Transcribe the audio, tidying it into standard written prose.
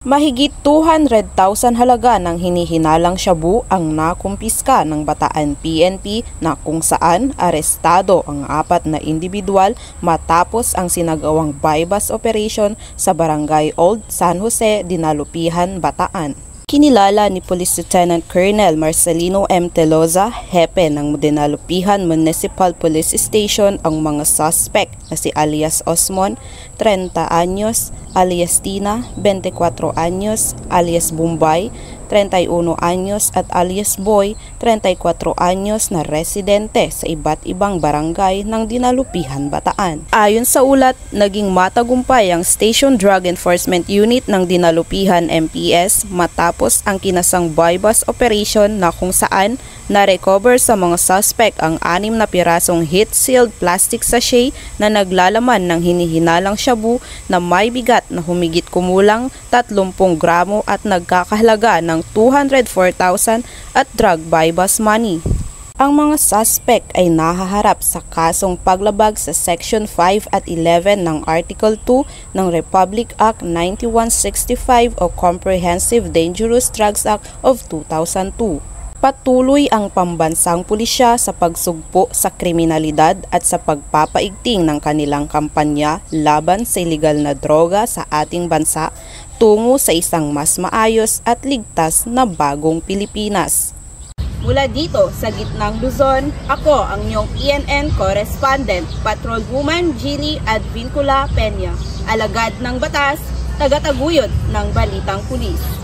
Mahigit 200,000 halaga ng hinihinalang shabu ang nakumpiska ng Bataan PNP na kung saan arestado ang 4 na individual matapos ang sinagawang buy-bust operation sa Barangay Old San Jose, Dinalupihan, Bataan. Kinilala ni Police Lieutenant Colonel Marcelino M. Teloza, hepe ng Dinalupihan Municipal Police Station, ang mga suspect na si alias Osmon, 30 anyos, alias Tina, 24 anyos, alias Bombay, 31 anyos at alias Boy, 34 anyos na residente sa iba't ibang barangay ng Dinalupihan, Bataan. Ayon sa ulat, naging matagumpay ang Station Drug Enforcement Unit ng Dinalupihan MPS matapos ang kinasang buy-bust operation na kung saan na-recover sa mga suspect ang 6 na pirasong heat-sealed plastic sachet na naglalaman ng hinihinalang shabu na may bigat na humigit kumulang 30 gramo at nagkakahalaga ng 204,000 at drug buy-bust money. Ang mga suspect ay nahaharap sa kasong paglabag sa Section 5 at 11 ng Article 2 ng Republic Act 9165 o Comprehensive Dangerous Drugs Act of 2002. Patuloy ang pambansang pulisya sa pagsugpo sa kriminalidad at sa pagpapaigting ng kanilang kampanya laban sa ilegal na droga sa ating bansa tungo sa isang mas maayos at ligtas na bagong Pilipinas. Mula dito sa gitnang Luzon, ako ang inyong PNN correspondent, Patrolwoman Gilly Advincula Peña, alagad ng batas, tagataguyod ng Balitang Pulis.